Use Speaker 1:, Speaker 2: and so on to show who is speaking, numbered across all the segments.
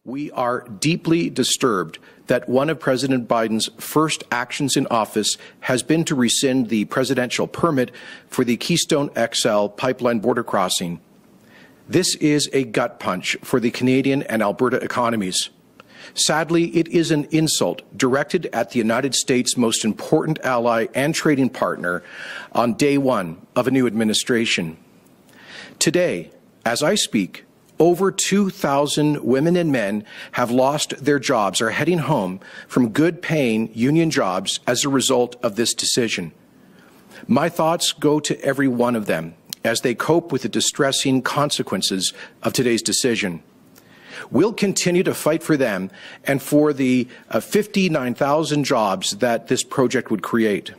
Speaker 1: We are deeply disturbed that one of President Biden's first actions in office has been to rescind the presidential permit for the Keystone XL pipeline border crossing. This is a gut punch for the Canadian and Alberta economies. Sadly, it is an insult directed at the United States' most important ally and trading partner on day one of a new administration. Today, as I speak, over 2,000 women and men have lost their jobs or are heading home from good-paying union jobs as a result of this decision. My thoughts go to every one of them as they cope with the distressing consequences of today's decision. We'll continue to fight for them and for the 59,000 jobs that this project would create.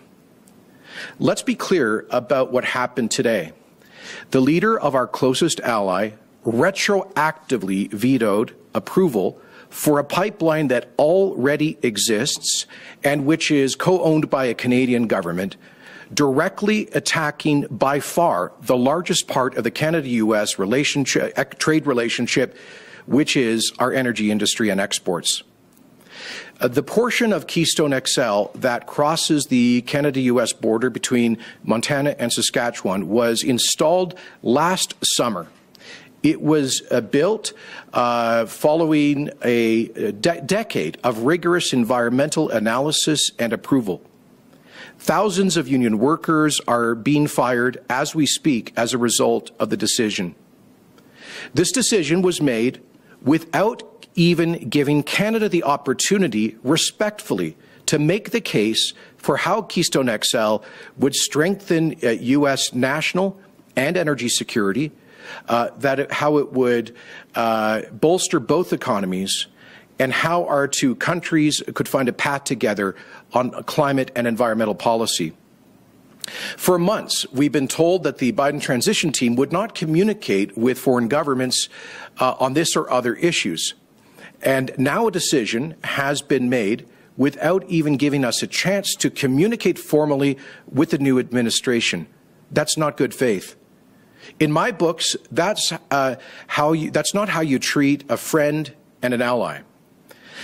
Speaker 1: Let's be clear about what happened today. The leader of our closest ally retroactively vetoed approval for a pipeline that already exists and which is co-owned by a Canadian government, directly attacking by far the largest part of the Canada-U.S. trade relationship, which is our energy industry and exports. The portion of Keystone XL that crosses the Canada-U.S. border between Montana and Saskatchewan was installed last summer. It was built following a decade of rigorous environmental analysis and approval. Thousands of union workers are being fired as we speak as a result of the decision. This decision was made without even giving Canada the opportunity, respectfully, to make the case for how Keystone XL would strengthen U.S. national and energy security, how it would bolster both economies, and how our two countries could find a path together on climate and environmental policy. For months, we've been told that the Biden transition team would not communicate with foreign governments on this or other issues. And now a decision has been made without even giving us a chance to communicate formally with the new administration. That's not good faith. In my books, that's not how you treat a friend and an ally.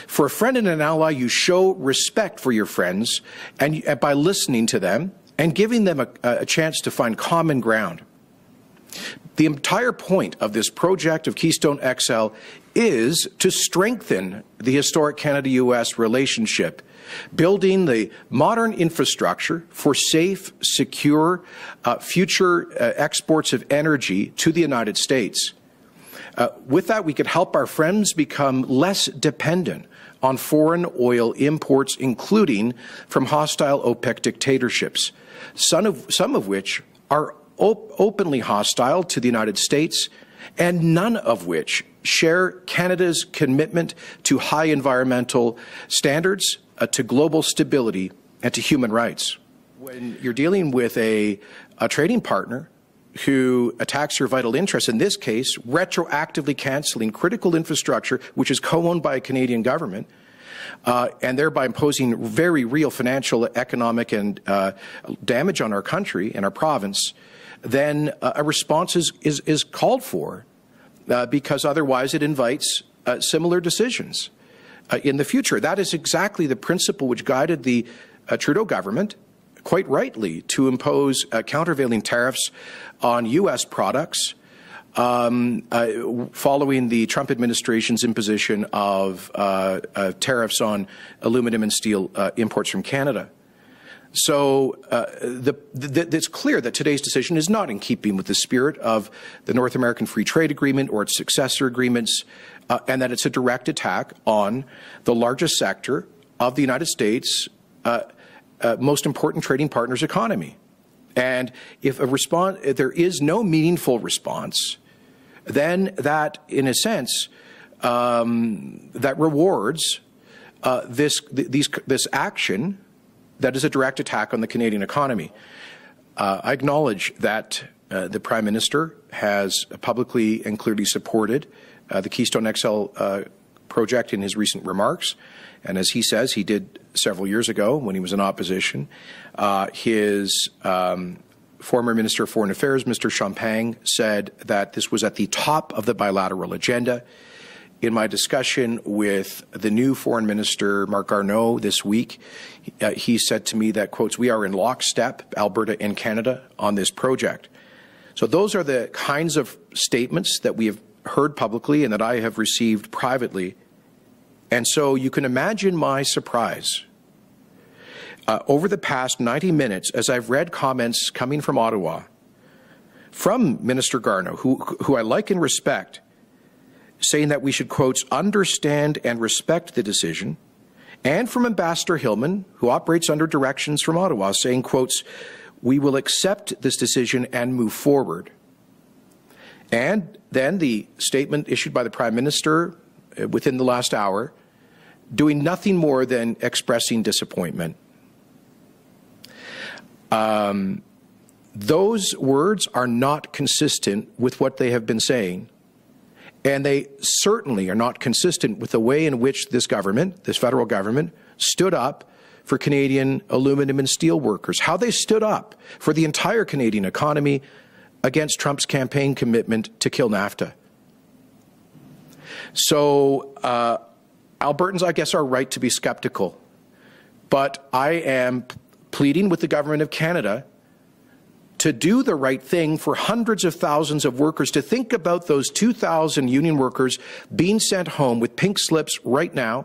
Speaker 1: For a friend and an ally, you show respect for your friends and by listening to them and giving them a chance to find common ground. The entire point of this project of Keystone XL is to strengthen the historic Canada-U.S. relationship, building the modern infrastructure for safe, secure future exports of energy to the United States. With that, we could help our friends become less dependent on foreign oil imports, including from hostile OPEC dictatorships, some of which are openly hostile to the United States, and none of which share Canada's commitment to high environmental standards, to global stability, and to human rights. When you're dealing with a trading partner who attacks your vital interests, in this case, retroactively cancelling critical infrastructure, which is co-owned by a Canadian government, and thereby imposing very real financial, economic, and damage on our country and our province, then a response is called for, because otherwise it invites similar decisions in the future. That is exactly the principle which guided the Trudeau government, quite rightly, to impose countervailing tariffs on U.S. products following the Trump administration's imposition of tariffs on aluminum and steel imports from Canada. So it's clear that today's decision is not in keeping with the spirit of the North American Free Trade Agreement or its successor agreements, and that it's a direct attack on the largest sector of the United States' most important trading partner's economy. And if there is no meaningful response, then that, in a sense, that rewards this action that is a direct attack on the Canadian economy. I acknowledge that the Prime Minister has publicly and clearly supported the Keystone XL project in his recent remarks. And as he says, he did several years ago when he was in opposition. His former Minister of Foreign Affairs, Mr. Champagne, said that this was at the top of the bilateral agenda. in my discussion with the new Foreign Minister, Marc Garneau, this week, he said to me that, quotes, we are in lockstep, Alberta and Canada, on this project. So those are the kinds of statements that we have heard publicly and that I have received privately. And so you can imagine my surprise over the past 90 minutes as I've read comments coming from Ottawa, from Minister Garneau, who I like and respect, saying that we should, quotes, understand and respect the decision, and from Ambassador Hillman, who operates under directions from Ottawa, saying, quotes, we will accept this decision and move forward. And then the statement issued by the Prime Minister within the last hour, doing nothing more than expressing disappointment. Those words are not consistent with what they have been saying, and they certainly are not consistent with the way in which this government, this federal government, stood up for Canadian aluminum and steel workers, how they stood up for the entire Canadian economy against Trump's campaign commitment to kill NAFTA. So Albertans, I guess, are right to be skeptical, but I am pleading with the Government of Canada to do the right thing for hundreds of thousands of workers, to think about those 2,000 union workers being sent home with pink slips right now,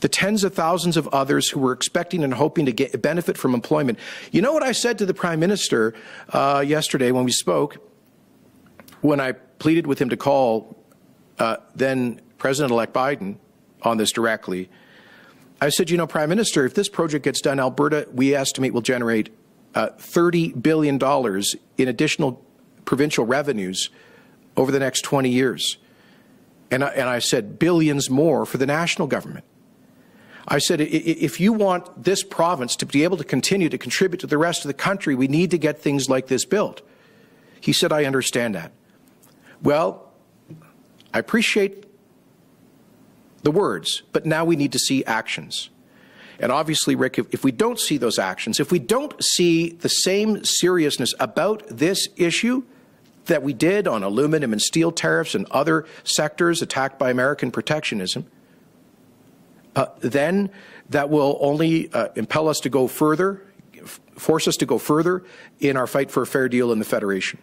Speaker 1: the tens of thousands of others who were expecting and hoping to benefit from employment. You know what I said to the Prime Minister yesterday when we spoke, when I pleaded with him to call then President-elect Biden on this directly? I said, you know, Prime Minister, if this project gets done, Alberta, we estimate, will generate $30 billion in additional provincial revenues over the next 20 years. And I said billions more for the national government. I said, if you want this province to be able to continue to contribute to the rest of the country, we need to get things like this built. He said, I understand that. Well, I appreciate the words, but now we need to see actions. And obviously, Rick, if we don't see those actions, if we don't see the same seriousness about this issue that we did on aluminum and steel tariffs and other sectors attacked by American protectionism, then that will only impel us to go further, force us to go further in our fight for a fair deal in the Federation.